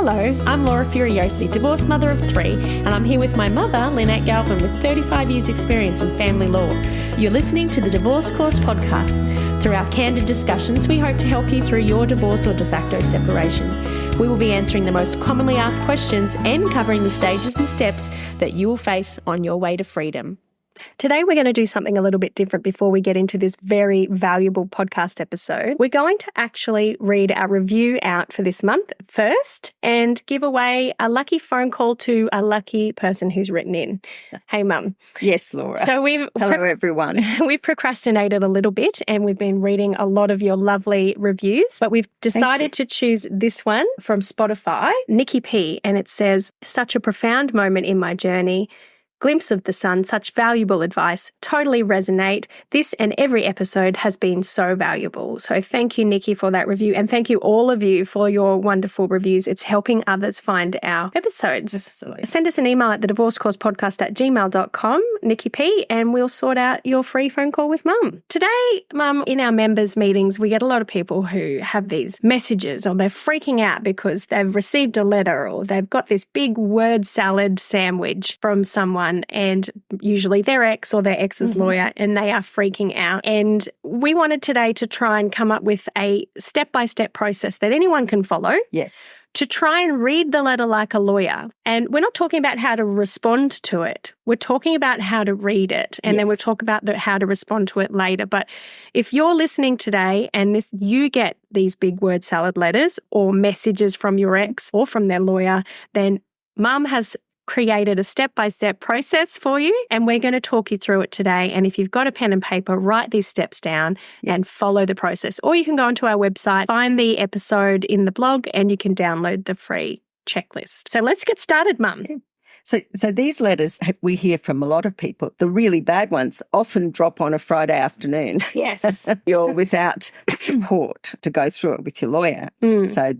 Hello, I'm Laura Furiosi, divorced mother of 3, and I'm here with my mother, Lynette Galvin, with 35 years' experience in family law. You're listening to the Divorce Course podcast. Through our candid discussions, we hope to help you through your divorce or de facto separation. We will be answering the most commonly asked questions and covering the stages and steps that you will face on your way to freedom. Today, we're going to do something a little bit different before we get into this very valuable podcast episode. We're going to actually read our review out for this month first and give away a lucky phone call to a lucky person who's written in. Hey, Mum. Yes, Laura. So Hello, everyone. We've procrastinated a little bit and we've been reading a lot of your lovely reviews, but we've decided to choose this one from Spotify, Nikki P, and it says, "Such a profound moment in my journey. Glimpse of the sun, such valuable advice, totally resonate. This and every episode has been so valuable." So thank you, Nikki, for that review. And thank you all of you for your wonderful reviews. It's helping others find our episodes. Absolutely. Send us an email at thedivorcecourspodcast@gmail.com, Nikki P, and we'll sort out your free phone call with Mum. Today, Mum, in our members' meetings, we get a lot of people who have these messages or they're freaking out because they've received a letter or they've got this big word salad sandwich from someone, and usually their ex or their ex's lawyer, and they are freaking out. And we wanted today to try and come up with a step-by-step process that anyone can follow. Yes. To try and read the letter like a lawyer. And we're not talking about how to respond to it. We're talking about how to read it. And then we'll talk about how to respond to it later. But if you're listening today and if you get these big word salad letters or messages from your ex or from their lawyer, then Mum has created a step-by-step process for you, and we're going to talk you through it today. And if you've got a pen and paper, write these steps down and follow the process. Or you can go onto our website, find the episode in the blog, and you can download the free checklist. So let's get started, Mum. So these letters we hear from a lot of people. The really bad ones often drop on a Friday afternoon. Yes. You're without support to go through it with your lawyer. So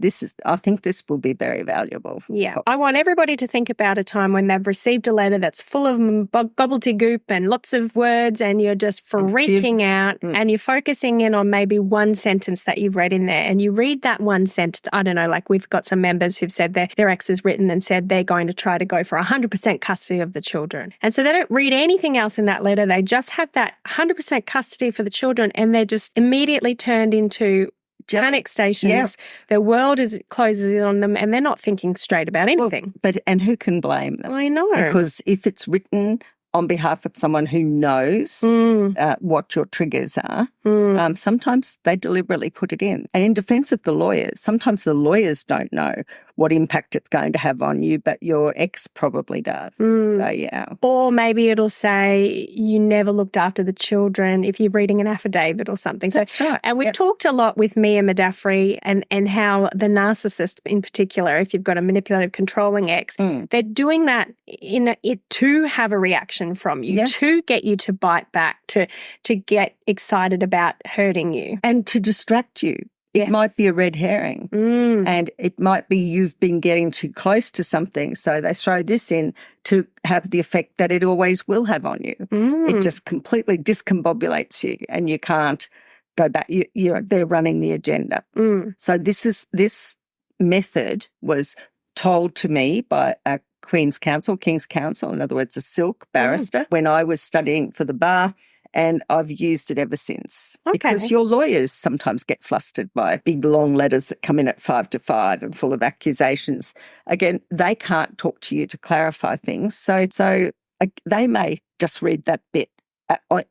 I think this will be very valuable. Yeah. I want everybody to think about a time when they've received a letter that's full of gobbledygook and lots of words, and you're just freaking out and you're focusing in on maybe one sentence that you've read in there, and you read that one sentence. I don't know, like we've got some members who've said their ex has written and said they're going to try to go for 100% custody of the children. And so they don't read anything else in that letter. They just have that 100% custody for the children, and they're just immediately turned into panic stations. Yeah. Their world closes in on them, and they're not thinking straight about anything. And who can blame them? I know. Because if it's written on behalf of someone who knows what your triggers are, sometimes they deliberately put it in. And in defence of the lawyers, sometimes the lawyers don't know what impact it's going to have on you, but your ex probably does. So, yeah. Or maybe it'll say you never looked after the children if you're reading an affidavit or something. That's right. And we've talked a lot with Mia Madafri and how the narcissist in particular, if you've got a manipulative, controlling ex, they're doing that to have a reaction from you, to get you to bite back, to get excited about hurting you. And to distract you. It might be a red herring and it might be you've been getting too close to something. So they throw this in to have the effect that it always will have on you. It just completely discombobulates you and you can't go back. They're running the agenda. So this method was told to me by a King's Counsel, in other words, a silk barrister, when I was studying for the bar. And I've used it ever since. Okay. Because your lawyers sometimes get flustered by big, long letters that come in at 5 to 5 and full of accusations. Again, they can't talk to you to clarify things. So they may just read that bit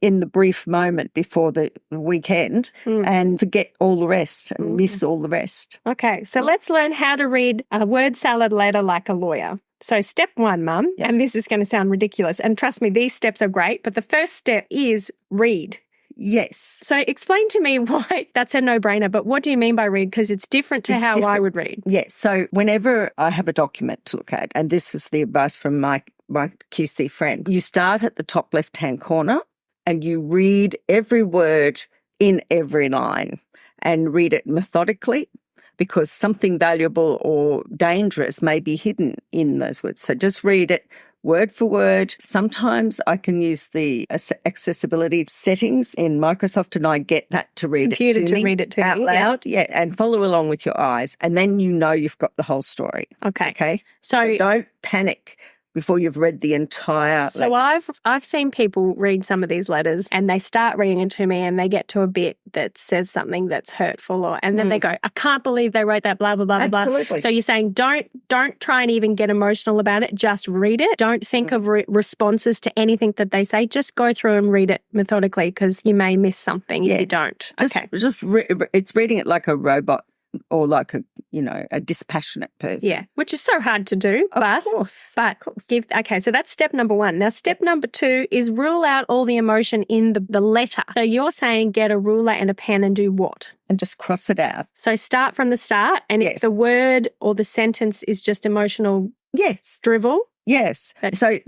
in the brief moment before the weekend and forget all the rest and miss all the rest. Okay, so let's learn how to read a word salad letter like a lawyer. So step 1, Mum, and this is going to sound ridiculous, and trust me, these steps are great, but the first step is read. Yes. So explain to me why that's a no-brainer, but what do you mean by read? Because it's different to how I would read. Yes. So whenever I have a document to look at, and this was the advice from my QC friend, you start at the top left-hand corner and you read every word in every line and read it methodically, because something valuable or dangerous may be hidden in those words. So just read it word for word. Sometimes I can use the accessibility settings in Microsoft and I get that to read Computer it to me read it to out me, loud. Yeah, and follow along with your eyes. And then you know you've got the whole story. Okay. So don't panic before you've read the entire So letter. I've seen people read some of these letters and they start reading it to me and they get to a bit that says something that's hurtful and then they go, I can't believe they wrote that, blah, blah, blah, blah. Absolutely. So you're saying don't try and even get emotional about it. Just read it. Don't think of responses to anything that they say. Just go through and read it methodically because you may miss something if you don't. It's reading it like a robot or like a dispassionate person. Yeah, which is so hard to do. Of course. Okay, so that's step number 1. Now, step number 2 is rule out all the emotion in the letter. So you're saying get a ruler and a pen and do what? And just cross it out. So start from the start, and if the word or the sentence is just emotional drivel. Yes. So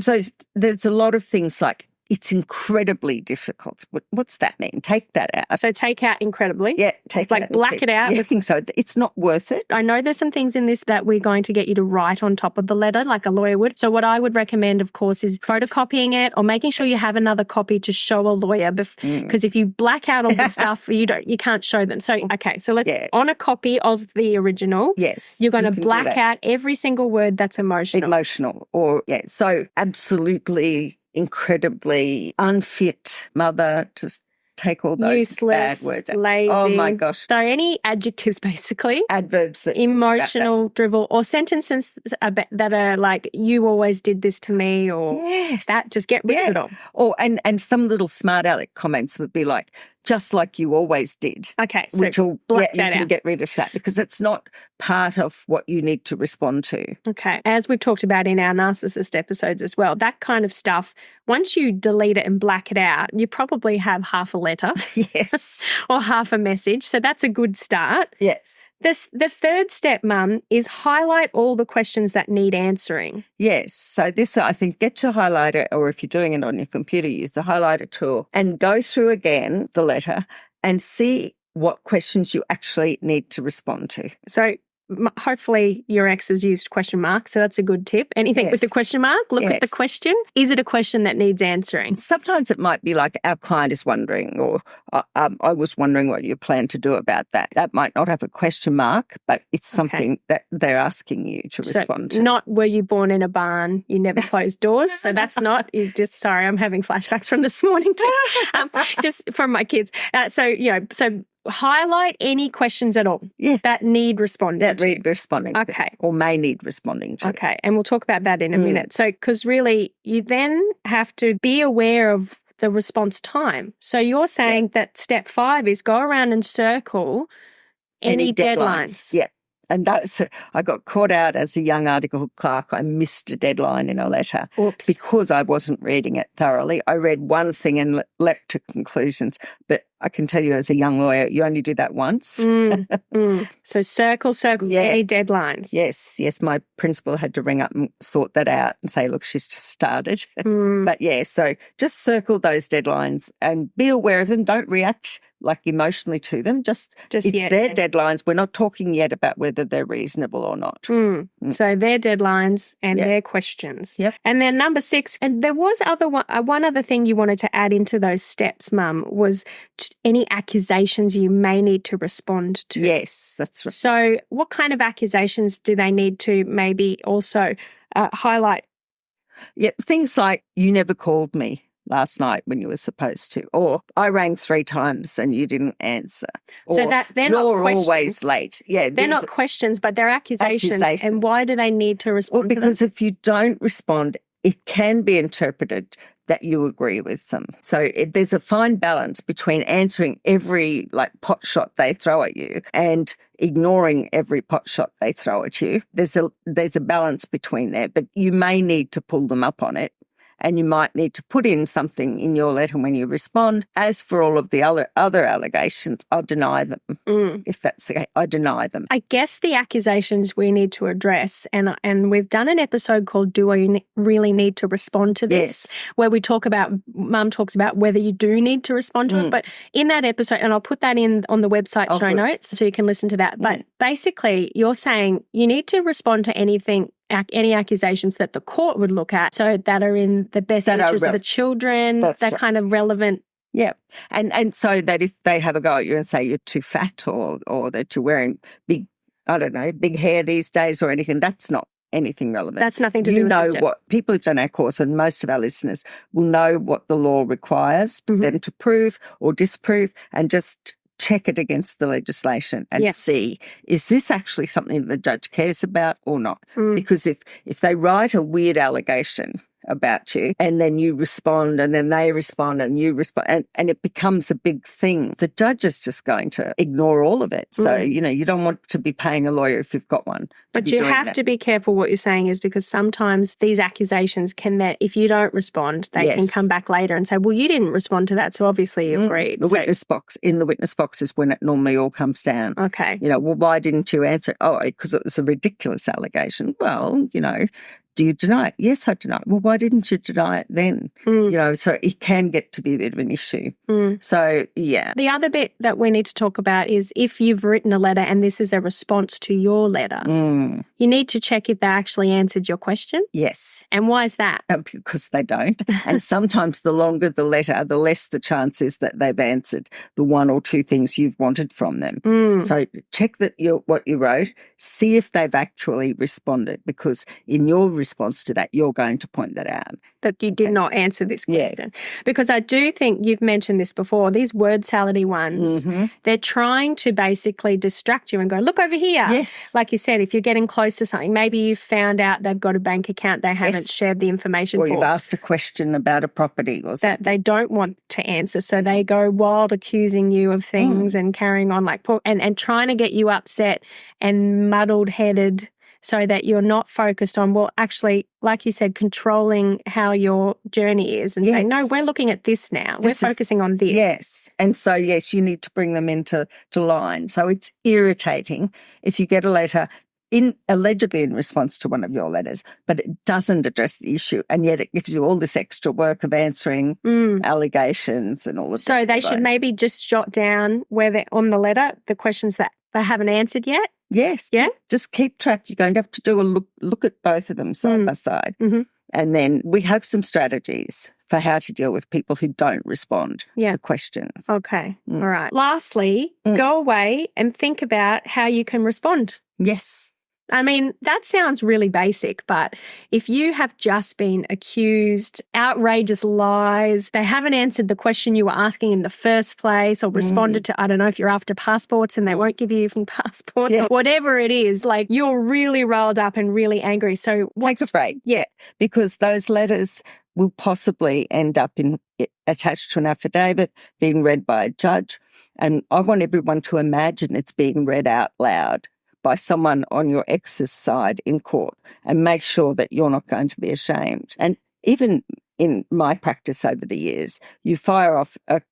there's a lot of things like, it's incredibly difficult. What's that mean? Take that out. So take out incredibly. Yeah, take like it out. Black it out. Yeah, I think so. It's not worth it. I know there's some things in this that we're going to get you to write on top of the letter like a lawyer would. So what I would recommend, of course, is photocopying it or making sure you have another copy to show a lawyer because if you black out all the stuff, you can't show them. So, okay, so let's on a copy of the original. Yes. You're going to black out every single word that's emotional. So absolutely incredibly unfit mother to take all those useless, bad words out. Lazy. Oh my gosh. So any adjectives basically. Adverbs. Emotional drivel or sentences that are like, you always did this to me or that, just get rid of it all. Or, and some little smart aleck comments would be like, just like you always did. Okay, so which will, black that you out. can get rid of that because it's not part of what you need to respond to. Okay. As we've talked about in our narcissist episodes as well, that kind of stuff, once you delete it and black it out, you probably have half a letter. Yes. Or half a message. So that's a good start. Yes. The third step, Mum, is highlight all the questions that need answering. Yes. So this, I think, get your highlighter, or if you're doing it on your computer, use the highlighter tool and go through again the letter and see what questions you actually need to respond to. So hopefully your ex has used question marks, so that's a good tip. Anything with the question mark, look at the question. Is it a question that needs answering? Sometimes it might be like our client is wondering, or I was wondering what you plan to do about that. That might not have a question mark, but it's something that they're asking you to respond to. Not were you born in a barn, you never closed doors. So that's not, sorry, I'm having flashbacks from this morning too, just from my kids. So highlight any questions at all that need responding responding okay. to, or may need responding to. Okay, and we'll talk about that in a minute. So, because really, you then have to be aware of the response time. So you're saying that step 5 is go around and circle any deadlines. Yeah. And that's, I got caught out as a young article clerk. I missed a deadline in a letter because I wasn't reading it thoroughly. I read one thing and leapt to conclusions. But I can tell you as a young lawyer, you only do that once. So circle any deadlines. Yes. My principal had to ring up and sort that out and say, look, she's just started. But so just circle those deadlines and be aware of them. Don't react like emotionally to them. Just it's their deadlines. We're not talking yet about whether they're reasonable or not. So their deadlines and their questions. Yep. And then number 6, and there was one other thing you wanted to add into those steps, Mum, was any accusations you may need to respond to. Yes, that's right. So what kind of accusations do they need to maybe also highlight? Yeah, things like, you never called me last night when you were supposed to, or I rang 3 times and you didn't answer. Or, so that they're you're not questions. Always late. Yeah, they're not questions, but they're accusations. And why do they need to respond? Well, because if you don't respond, it can be interpreted that you agree with them. So there's a fine balance between answering every pot shot they throw at you and ignoring every pot shot they throw at you. There's a balance between there, but you may need to pull them up on it. And you might need to put in something in your letter when you respond. As for all of the other allegations, I'll deny them. If that's okay, I deny them. I guess the accusations we need to address, and we've done an episode called Do I Really Need to Respond to This? Yes. Where we talk about, Mum talks about whether you do need to respond to it. But in that episode, and I'll put that in on the website show notes so you can listen to that. But basically, you're saying you need to respond to anything any accusations that the court would look at, so that are in the best interest of the children, that kind of relevant. Yeah. And so that if they have a go at you and say you're too fat or that you're wearing big hair these days or anything, that's not anything relevant. That's nothing to do with it. What people who've done our course, and most of our listeners will know what the law requires them to prove or disprove, and just check it against the legislation and see, is this actually something the judge cares about or not? Because if they write a weird allegation about you and then you respond and then they respond and you respond and it becomes a big thing, the judge is just going to ignore all of it. So, you don't want to be paying a lawyer if you've got one. But you have to be careful what you're saying, is because sometimes these accusations can, that if you don't respond, they can come back later and say, well, you didn't respond to that, so obviously you agreed. In the witness box is when it normally all comes down. Okay. Well, why didn't you answer? Oh, because it was a ridiculous allegation. Well, do you deny it? Yes, I deny it. Well, why didn't you deny it then? So it can get to be a bit of an issue. So, yeah. The other bit that we need to talk about is if you've written a letter and this is a response to your letter, you need to check if they actually answered your question. Yes. And why is that? Because they don't. And sometimes the longer the letter, the less the chance is that they've answered the one or two things you've wanted from them. So check that what you wrote, see if they've actually responded, because in your response to that, you're going to point that out. That you did not answer this question. Because I do think you've mentioned this before, these word salady ones, they're trying to basically distract you and go, look over here. Yes. Like you said, if you're getting close to something, maybe you've found out they've got a bank account they haven't shared the information or for. Or you've asked a question about a property or something. That they don't want to answer. So they go wild accusing you of things and carrying on and trying to get you upset and muddled-headed, so that you're not focused on, well, actually, like you said, controlling how your journey is and saying, no, we're looking at this now. We're focusing on this. Yes. And so, yes, you need to bring them into line. So it's irritating if you get a letter allegedly in response to one of your letters, but it doesn't address the issue, and yet it gives you all this extra work of answering allegations and all of that. So they should maybe just jot down where they're on the letter, the questions that they haven't answered yet. Yes. Yeah. Just keep track. You're going to have to do a look at both of them side by side. And then we have some strategies for how to deal with people who don't respond to questions. Okay. All right. Lastly, go away and think about how you can respond. Yes. I mean, that sounds really basic, but if you have just been accused, outrageous lies, they haven't answered the question you were asking in the first place, or responded to, I don't know, if you're after passports and they won't give you even passports, or whatever it is, like you're really riled up and really angry. So take a break. Yeah. Because those letters will possibly end up attached to an affidavit, being read by a judge. And I want everyone to imagine it's being read out loud by someone on your ex's side in court, and make sure that you're not going to be ashamed. And even in my practice over the years, you fire off a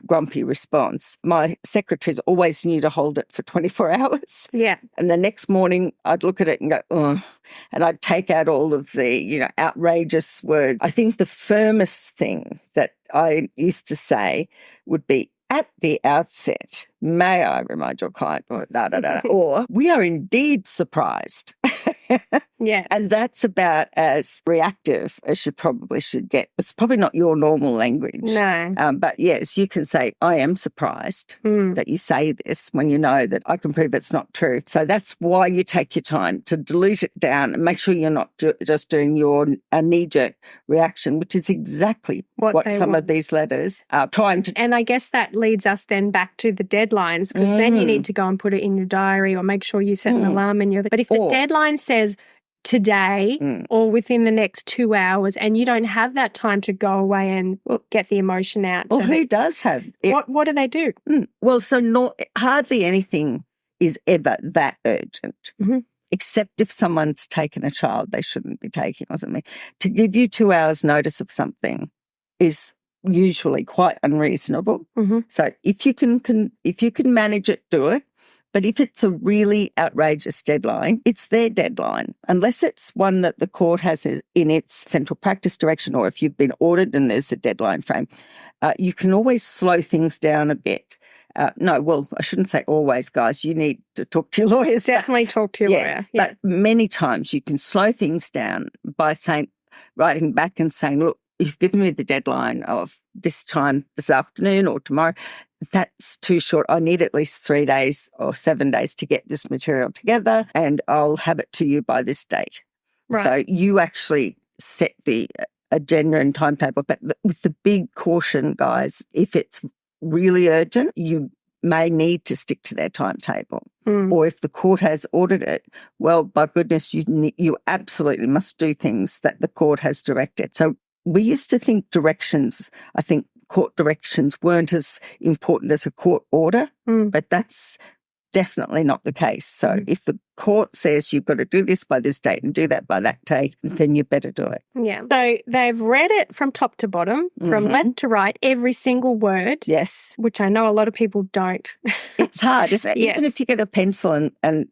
grumpy response. My secretaries always knew to hold it for 24 hours. Yeah. And the next morning I'd look at it and go, oh, and I'd take out all of the, outrageous words. I think the firmest thing that I used to say would be, at the outset, may I remind your client, or we are indeed surprised. Yeah. And that's about as reactive as you probably should get. It's probably not your normal language. No. But yes, you can say, I am surprised that you say this, when you know that I can prove it's not true. So that's why you take your time to dilute it down and make sure you're not just doing your knee-jerk reaction, which is exactly what some of these letters are trying to. And I guess that leads us then back to the deadlines, because then you need to go and put it in your diary, or make sure you set an alarm in your. But if the deadline says today or within the next 2 hours, and you don't have that time to go away and get the emotion out. Well, who does have it? What do they do? Well, so hardly anything is ever that urgent. Except if someone's taken a child they shouldn't be taking or something. To give you 2 hours notice of something is usually quite unreasonable. So if you can manage it, do it. But if it's a really outrageous deadline, it's their deadline. Unless it's one that the court has in its central practice direction, or if you've been ordered and there's a deadline frame, you can always slow things down a bit No, well, I shouldn't say always, guys. You need to talk to your lawyers. Definitely talk to your lawyer. Yeah. But many times you can slow things down by writing back and saying, look, you've given me the deadline of this time this afternoon or tomorrow. That's too short. I need at least 3 days or 7 days to get this material together, and I'll have it to you by this date. Right. So you actually set a genuine timetable. But with the big caution, guys, if it's really urgent, you may need to stick to their timetable. Or if the court has ordered it, well, by goodness, you absolutely must do things that the court has directed. So we used to think court directions weren't as important as a court order, but that's definitely not the case. So if the court says you've got to do this by this date and do that by that date, then you better do it. Yeah. So they've read it from top to bottom, from left to right, every single word. Yes. Which I know a lot of people don't. It's hard, isn't it? Yes. Even if you get a pencil and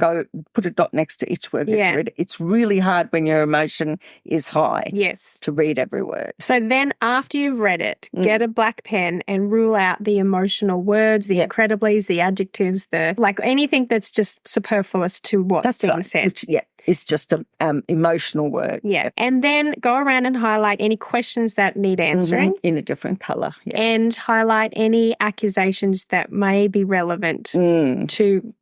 go put a dot next to each word. Yeah. It's really hard when your emotion is high. Yes. To read every word. So then after you've read it, get a black pen and rule out the emotional words, the incrediblies, the adjectives, anything that's just superfluous to what's being said. Which, is just an emotional word. Yeah. And then go around and highlight any questions that need answering. In a different colour. Yeah. And highlight any accusations that may be relevant to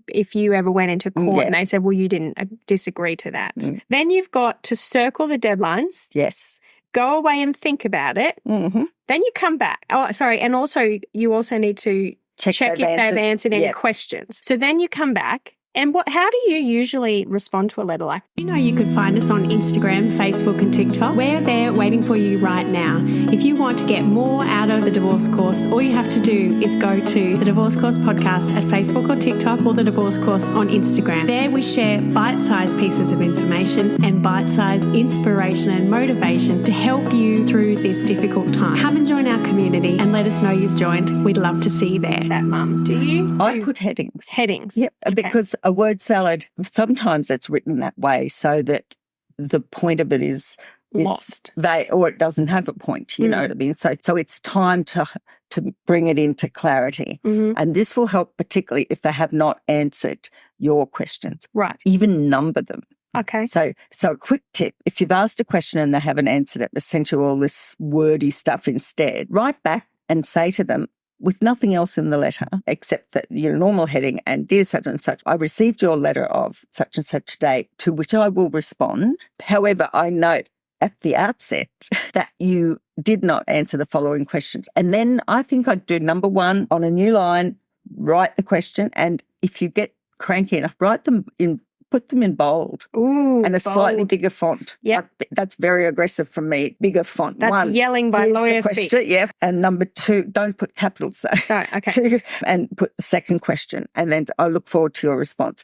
if you ever went into court and they said, well, you didn't disagree to that. Then you've got to circle the deadlines. Yes. Go away and think about it. Then you come back. Oh, sorry. And also, you also need to check if they've answered any questions. So then you come back. And how do you usually respond to a letter like that? You can find us on Instagram, Facebook and TikTok. We're there waiting for you right now. If you want to get more out of the Divorce Course, all you have to do is go to the Divorce Course podcast at Facebook or TikTok, or the Divorce Course on Instagram. There we share bite-sized pieces of information and bite-sized inspiration and motivation to help you through this difficult time. Come and join our community and let us know you've joined. We'd love to see you there. That, Mum. Do you? I put headings. Headings? Yep, okay. Because a word salad, sometimes it's written that way so that the point of it is lost. Or it doesn't have a point, you know what I mean? So it's time to bring it into clarity. And this will help particularly if they have not answered your questions. Right. Even number them. Okay. So a quick tip, if you've asked a question and they haven't answered it, but sent you all this wordy stuff instead, write back and say to them, with nothing else in the letter except that your normal heading and dear such and such, I received your letter of such and such date, to which I will respond. However, I note at the outset that you did not answer the following questions. And then I think I'd do number one on a new line, write the question. And if you get cranky enough, put them in bold. Ooh, and a slightly bigger font. Yeah. That's very aggressive from me. Bigger font. That's one, yelling by lawyer speak. Yeah. And number two, don't put capitals though. Right, okay. Two, and put the second question. And then I look forward to your response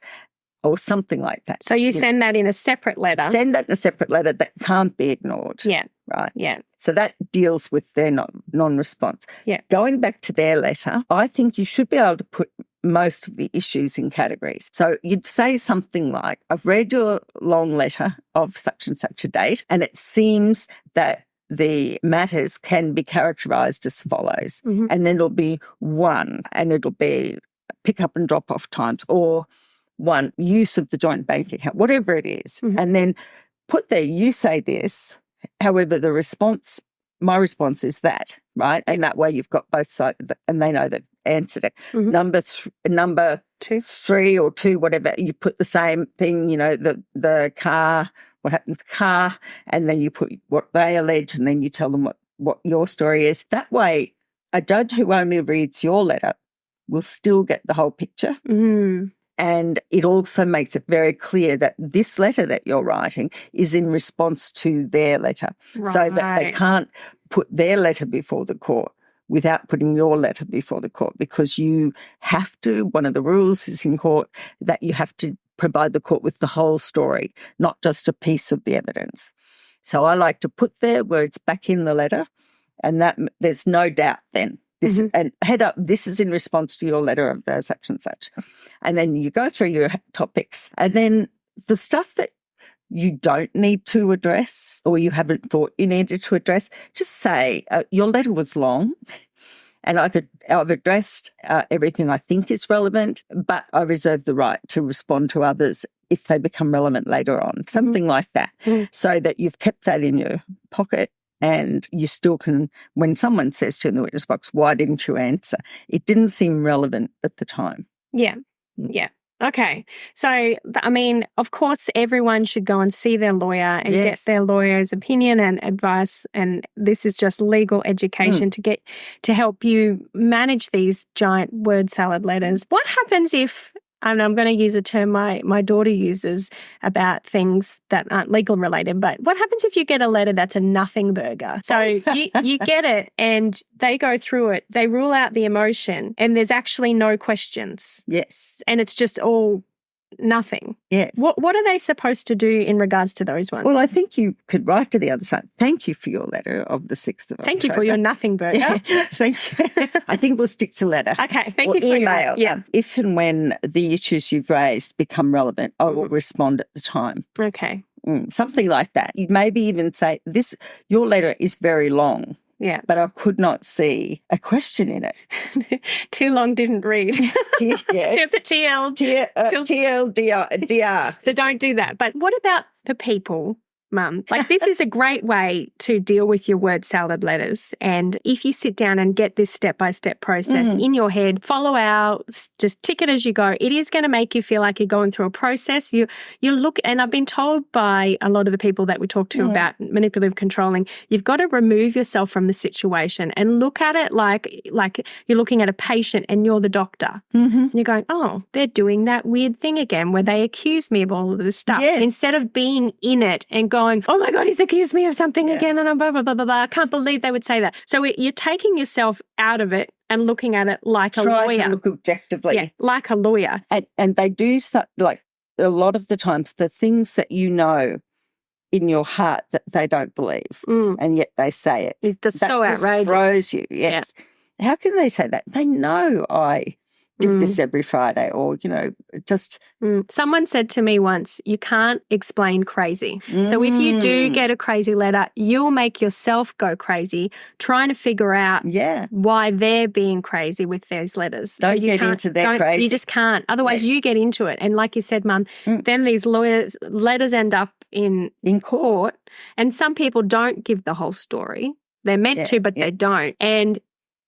or something like that. So you send that in a separate letter? Send that in a separate letter that can't be ignored. Yeah. Right. Yeah. So that deals with their non-response. Yeah. Going back to their letter, I think you should be able to put most of the issues in categories. So you'd say something like, I've read your long letter of such and such a date, and it seems that the matters can be characterised as follows. And then it'll be one, and it'll be pick up and drop off times, or one, use of the joint bank account, whatever it is. And then put there, you say this, however, my response is that, right? And that way you've got both sides and they know they've answered it. Number three or two, whatever, you put the same thing, the car, what happened to the car, and then you put what they allege, and then you tell them what your story is. That way, a judge who only reads your letter will still get the whole picture. And it also makes it very clear that this letter that you're writing is in response to their letter. Right. So that they can't put their letter before the court without putting your letter before the court, because you have to, one of the rules is in court that you have to provide the court with the whole story, not just a piece of the evidence. So I like to put their words back in the letter, and that there's no doubt then. And head up, this is in response to your letter of the such and such. And then you go through your topics, and then the stuff that you don't need to address or you haven't thought you needed to address, just say, your letter was long And I've addressed everything I think is relevant, but I reserve the right to respond to others if they become relevant later on, something like that, so that you've kept that in your pocket and you still can, when someone says to you in the witness box, why didn't you answer? It didn't seem relevant at the time. Yeah. Yeah. Okay. So, I mean, of course, everyone should go and see their lawyer and get their lawyer's opinion and advice. And this is just legal education to help you manage these giant word salad letters. What happens if, and I'm going to use a term my daughter uses about things that aren't legal related, but what happens if you get a letter that's a nothing burger? So you get it and they go through it, they rule out the emotion and there's actually no questions. Yes. And it's just all nothing. Yes. What are they supposed to do in regards to those ones? Well, I think you could write to the other side, thank you for your letter of the 6th of October. Thank you for your nothing burger. Yeah, thank you. I think we'll stick to letter. Okay, thank or you for email. your If and when the issues you've raised become relevant, I will respond at the time. Okay. Something like that. You'd maybe even say, your letter is very long. Yeah. But I could not see a question in it. Too long, didn't read. It's a TLDR. So don't do that. But what about the people, Mum? Like, this is a great way to deal with your word salad letters. And if you sit down and get this step-by-step process in your head, follow out, just tick it as you go, it is going to make you feel like you're going through a process. You look, and I've been told by a lot of the people that we talk to about manipulative controlling, you've got to remove yourself from the situation and look at it like you're looking at a patient and you're the doctor. And you're going, oh, they're doing that weird thing again where they accuse me of all of this stuff. Yes. Instead of being in it and going, oh my God, he's accused me of something again and blah, blah, blah, blah, blah. I can't believe they would say that. So you're taking yourself out of it and looking at it like a lawyer. Try to look objectively. Yeah, like a lawyer. And they do like a lot of the times the things that you know in your heart that they don't believe and yet they say it. It's so outrageous. Throws you, yes. Yeah. How can they say that? They know I did this every Friday or, just... Someone said to me once, you can't explain crazy. So if you do get a crazy letter, you'll make yourself go crazy trying to figure out why they're being crazy with those letters. Don't get into their crazy. You just can't. Otherwise, you get into it. And like you said, Mum, then these letters end up in court and some people don't give the whole story. They're meant to, but they don't. And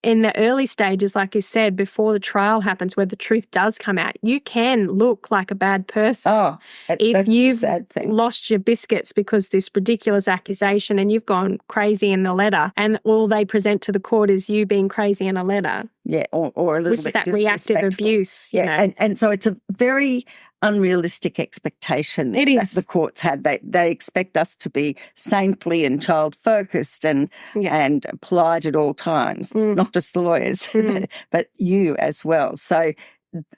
in the early stages, like you said, before the trial happens, where the truth does come out, you can look like a bad person. Oh, if you've a sad thing. Lost your biscuits because this ridiculous accusation and you've gone crazy in the letter and all they present to the court is you being crazy in a letter. Yeah, or a little bit that reactive abuse. Yeah, and so it's a very unrealistic expectation it is. That the courts have. They expect us to be saintly and child-focused and polite at all times, not just the lawyers, but you as well. So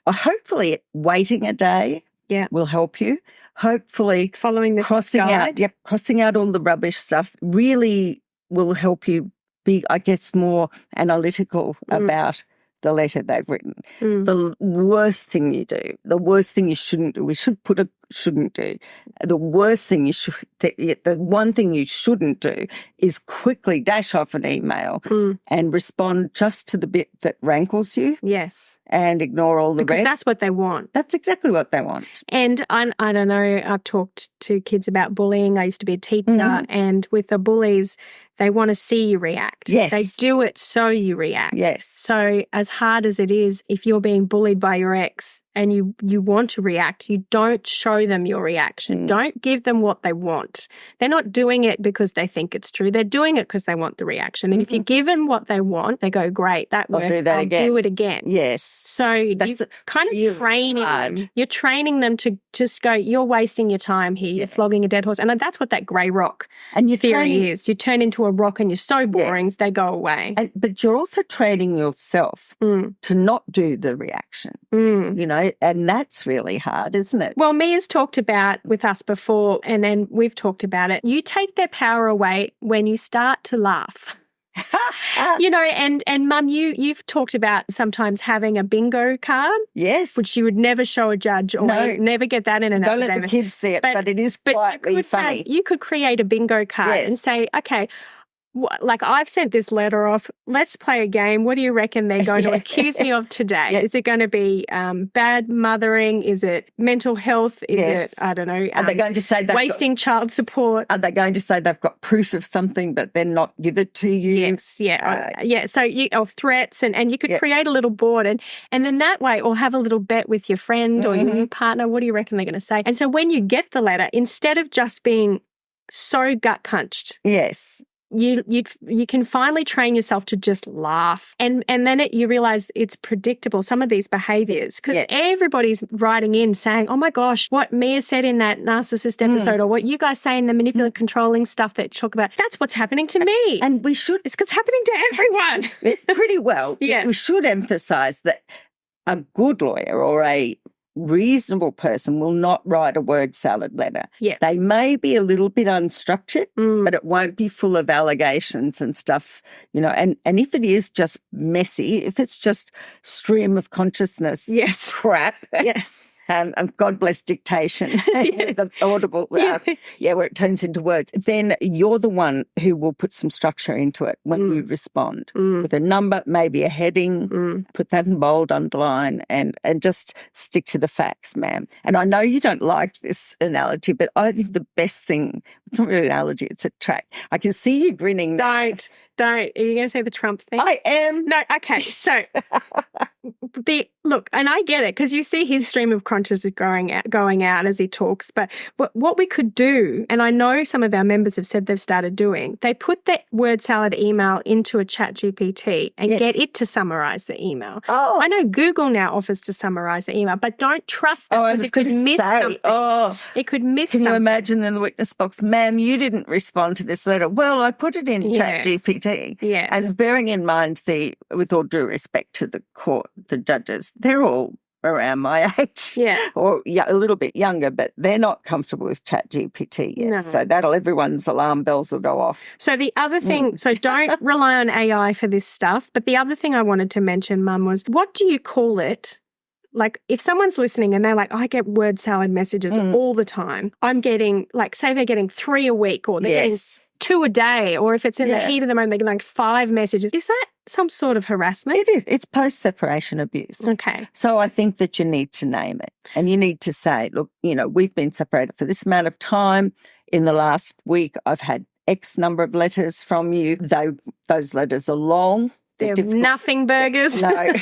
hopefully waiting a day will help you. Hopefully following this crossing out all the rubbish stuff really will help you be, I guess, more analytical about the letter they've written. The worst thing you do, the worst thing you shouldn't do, we should put a shouldn't do. The worst thing the one thing you shouldn't do is quickly dash off an email and respond just to the bit that rankles you. Yes. And ignore all the rest. Because that's what they want. That's exactly what they want. And I don't know, I've talked to kids about bullying. I used to be a teacher and with the bullies, they want to see you react. Yes. They do it so you react. Yes. So as hard as it is, if you're being bullied by your ex and you want to react, you don't show them your reaction. Don't give them what they want. They're not doing it because they think it's true. They're doing it because they want the reaction. And if you give them what they want, they go, great, that worked. I'll do it again. Yes. So that's kind of training them. You're training them to just go, you're wasting your time here. You're flogging a dead horse. And that's what that grey rock theory is. You turn into a rock and you're so boring, they go away. But you're also training yourself to not do the reaction, and that's really hard, isn't it? Well, Mia's talked about with us before, and then we've talked about it. You take their power away when you start to laugh. And Mum, you've talked about sometimes having a bingo card. Yes. Which you would never show a judge or never get that in an Don't affidavit. let the kids see it, but it is quietly funny. You could create a bingo card and say, okay, like I've sent this letter off. Let's play a game. What do you reckon they're going to accuse me of today? Yeah. Is it going to be bad mothering? Is it mental health? Is Yes. it, I don't know, Are they going to say wasting child support? Are they going to say they've got proof of something but then not give it to you? Yes, yeah. So or threats, and you could create a little board and then that way, or have a little bet with your friend or your new partner. What do you reckon they're going to say? And so when you get the letter, instead of just being so gut punched, yes, you can finally train yourself to just laugh, and then you realize it's predictable, some of these behaviors, because everybody's writing in saying, oh my gosh, what Mia said in that narcissist episode, or what you guys say in the manipulative controlling stuff that you talk about, that's what's happening to me. And we should, it's happening to everyone. Pretty well. We should emphasize that a good lawyer or a reasonable person will not write a word salad letter. Yeah. They may be a little bit unstructured, but it won't be full of allegations and stuff, and if it is just messy, if it's just stream of consciousness crap. Yes. And God bless dictation, the audible, where it turns into words. Then you're the one who will put some structure into it when you respond with a number, maybe a heading, put that in bold, underline, and just stick to the facts, ma'am. And I know you don't like this analogy, but I think the best thing, it's not really an analogy, it's a track. I can see you grinning. Don't. Are you going to say the Trump thing? I am. No, okay. So, look, and I get it, because you see his stream of consciousness going out as he talks. But what we could do, and I know some of our members have said they've started doing, they put that word salad email into a chat GPT and get it to summarize the email. Oh. I know Google now offers to summarize the email, but don't trust that, because it could miss something. Oh, it could miss something. Can you imagine in the witness box, ma'am, you didn't respond to this letter. Well, I put it in chat GPT. Yes. And bearing in mind with all due respect to the court, the judges, they're all around my age, or a little bit younger, but they're not comfortable with chat GPT yet. No. So everyone's alarm bells will go off. So the other thing, so don't rely on AI for this stuff. But the other thing I wanted to mention, Mum, was, what do you call it? Like, if someone's listening and they're like, I get word salad messages all the time. I'm getting, like, say they're getting 3 a week, or they're getting 2 a day, or if it's in the heat of the moment, they're getting like 5 messages. Is that some sort of harassment? It is. It's post-separation abuse. Okay. So I think that you need to name it, and you need to say, look, we've been separated for this amount of time. In the last week, I've had X number of letters from you. Those letters are long. They're nothing burgers. No,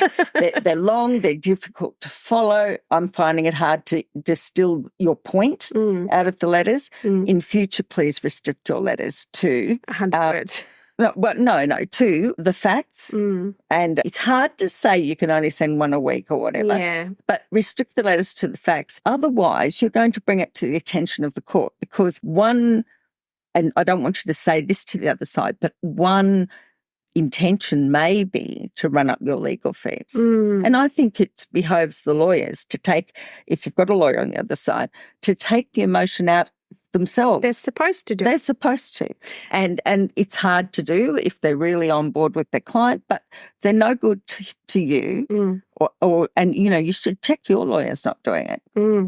they're long, they're difficult to follow. I'm finding it hard to distill your point out of the letters. In future, please restrict your letters to 100 words. To the facts. And it's hard to say you can only send 1 a week or whatever. Yeah. But restrict the letters to the facts. Otherwise, you're going to bring it to the attention of the court, because and I don't want you to say this to the other side, but one intention may be to run up your legal fees. And I think it behoves the lawyers to take, if you've got a lawyer on the other side, to take the emotion out themselves. They're supposed to do. They're supposed to. And it's hard to do if they're really on board with their client, but they're no good to you. And you should check your lawyer's not doing it.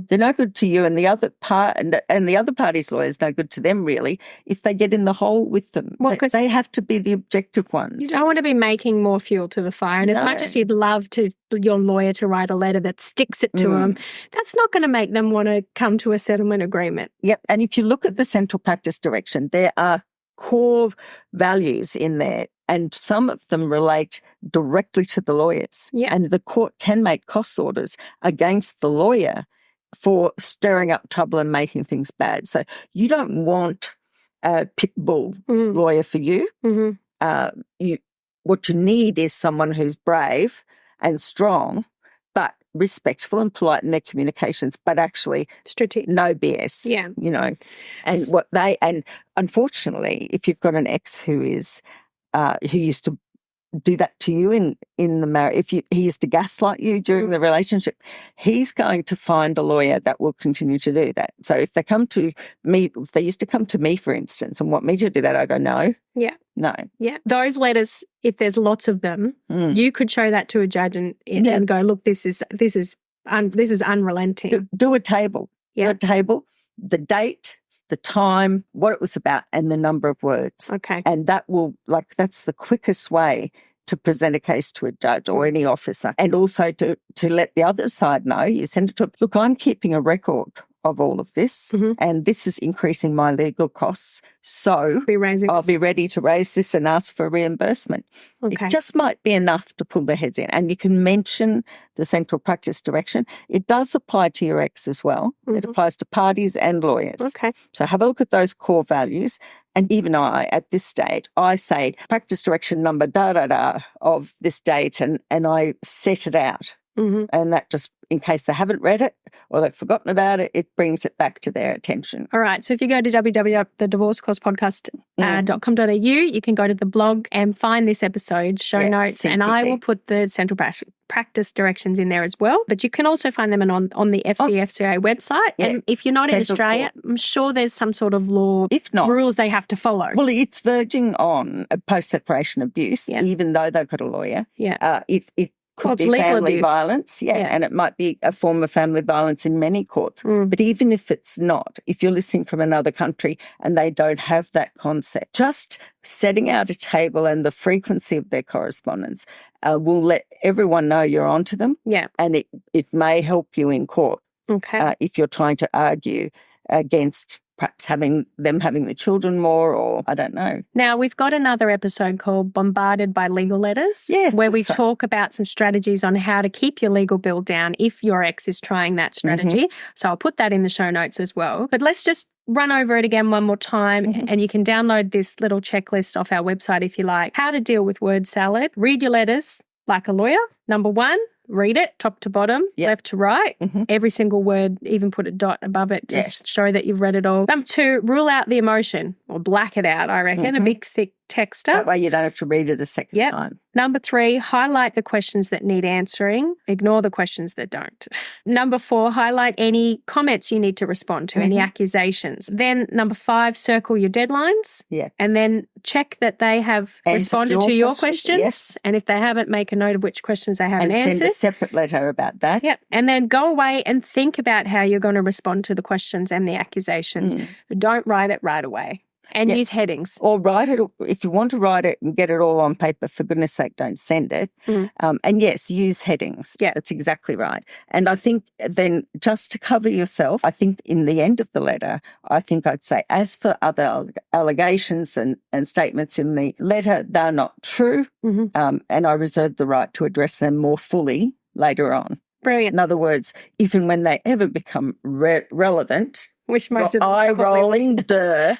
They're no good to you, and the other part and the other party's lawyer's no good to them, really, if they get in the hole with them. Well, they have to be the objective ones. You don't want to be making more fuel to the fire. And as much as you'd love your lawyer to write a letter that sticks it to them, that's not going to make them want to come to a settlement agreement. Yep. And if you look at the Central Practice Direction, there are core values in there, and some of them relate directly to the lawyers. Yeah. And the court can make cost orders against the lawyer for stirring up trouble and making things bad. So you don't want a pit bull lawyer for you. What you need is someone who's brave and strong, but respectful and polite in their communications, but actually strategic, no BS. Yeah. And unfortunately, if you've got an ex who is who used to do that to you in the marriage, if he used to gaslight you during the relationship, he's going to find a lawyer that will continue to do that. So if they come to me, if they used to come to me, for instance, and want me to do that, I go, no. Yeah. No. Yeah. Those letters, if there's lots of them, you could show that to a judge and go, look, this is unrelenting. Do a table. Yeah. Do a table, the date, the time, what it was about, and the number of words. Okay. And that's the quickest way to present a case to a judge or any officer. And also to let the other side know, you send it to, look, I'm keeping a record of all of this, and this is increasing my legal costs. So I'll be ready to raise this and ask for reimbursement. Okay. It just might be enough to pull their heads in. And you can mention the central practice direction. It does apply to your ex as well. It applies to parties and lawyers. Okay. So have a look at those core values. And even at this stage, I say practice direction number of this date, and I set it out. And that just, in case they haven't read it or they've forgotten about it, it brings it back to their attention. All right. So if you go to www.thedivorcecourspodcast.com.au, you can go to the blog and find this episode's show notes. CPD. And I will put the central practice directions in there as well. But you can also find them on the FCFCA website. Yeah. And if you're not in Australia, I'm sure there's some sort of law, if not, rules they have to follow. Well, it's verging on a post-separation abuse, even though they've got a lawyer. Yeah. It could be family violence, and it might be a form of family violence in many courts. But even if it's not, if you're listening from another country and they don't have that concept, just setting out a table and the frequency of their correspondence will let everyone know you're onto them. Yeah. And it may help you in court. Okay. If you're trying to argue against perhaps having the children more, or I don't know. Now, we've got another episode called Bombarded by Legal Letters, where we talk about some strategies on how to keep your legal bill down if your ex is trying that strategy. So I'll put that in the show notes as well. But let's just run over it again one more time, and you can download this little checklist off our website if you like. How to deal with word salad. Read your letters like a lawyer. Number 1. Read it top to bottom, left to right, every single word, even put a dot above it to show that you've read it all. Number 2, rule out the emotion or black it out, I reckon, a big thick texter. That way you don't have to read it a second time. Number 3, highlight the questions that need answering. Ignore the questions that don't. Number 4, highlight any comments you need to respond to, any accusations. Then number 5, circle your deadlines. Yeah. And then check that they have responded to your questions. Yes. And if they haven't, make a note of which questions they haven't answered. And send a separate letter about that. Yep. And then go away and think about how you're going to respond to the questions and the accusations. But don't write it right away. And use headings. Or write it, if you want to write it and get it all on paper, for goodness sake, don't send it. And yes, use headings. Yeah. That's exactly right. And I think then just to cover yourself, I think in the end of the letter, I think I'd say, as for other allegations and statements in the letter, they're not true. And I reserve the right to address them more fully later on. Brilliant. In other words, if and when they ever become relevant, which most of them eye rolling, then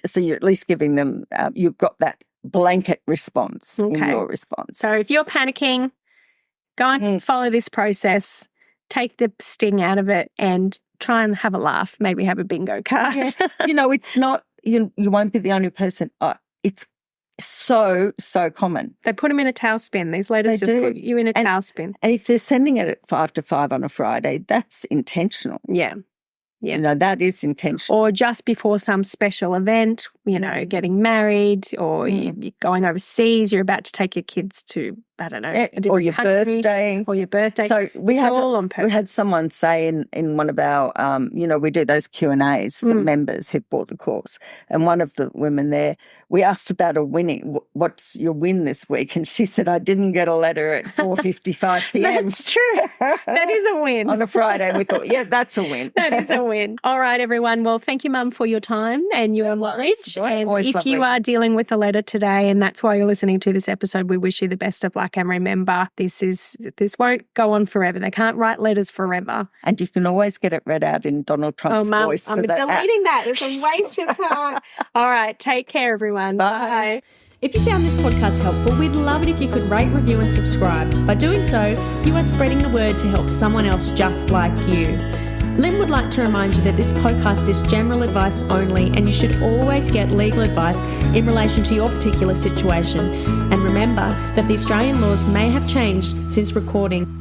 so you're at least giving them, you've got that blanket response in your response. So if you're panicking, go and follow this process, take the sting out of it, and try and have a laugh. Maybe have a bingo card. It's not, you won't be the only person. It's so common. They put them in a tailspin. These letters put you in a tailspin. And if they're sending it at 5 to 5 on a Friday, that's intentional. Yeah. That is intentional. Or just before some special event, getting married, or you're going overseas, you're about to take your kids to, I don't know, or your birthday. Or your birthday. So it's all on purpose. We had someone say in one of our, we do those Q&As for members who bought the course. And one of the women there, we asked about a winning, what's your win this week? And she said, I didn't get a letter at 4:55 p.m. That's true. That is a win. On a Friday. We thought, that's a win. That is a win. All right, everyone. Well, thank you, Mum, for your time and your knowledge. And if you are dealing with a letter today and that's why you're listening to this episode, we wish you the best of luck. And remember, this won't go on forever. They can't write letters forever. And you can always get it read out in Donald Trump's voice. I'm deleting that. It's a waste of time. All right. Take care, everyone. Bye. If you found this podcast helpful, we'd love it if you could rate, review and subscribe. By doing so, you are spreading the word to help someone else just like you. Lynn would like to remind you that this podcast is general advice only, and you should always get legal advice in relation to your particular situation. And remember that the Australian laws may have changed since recording.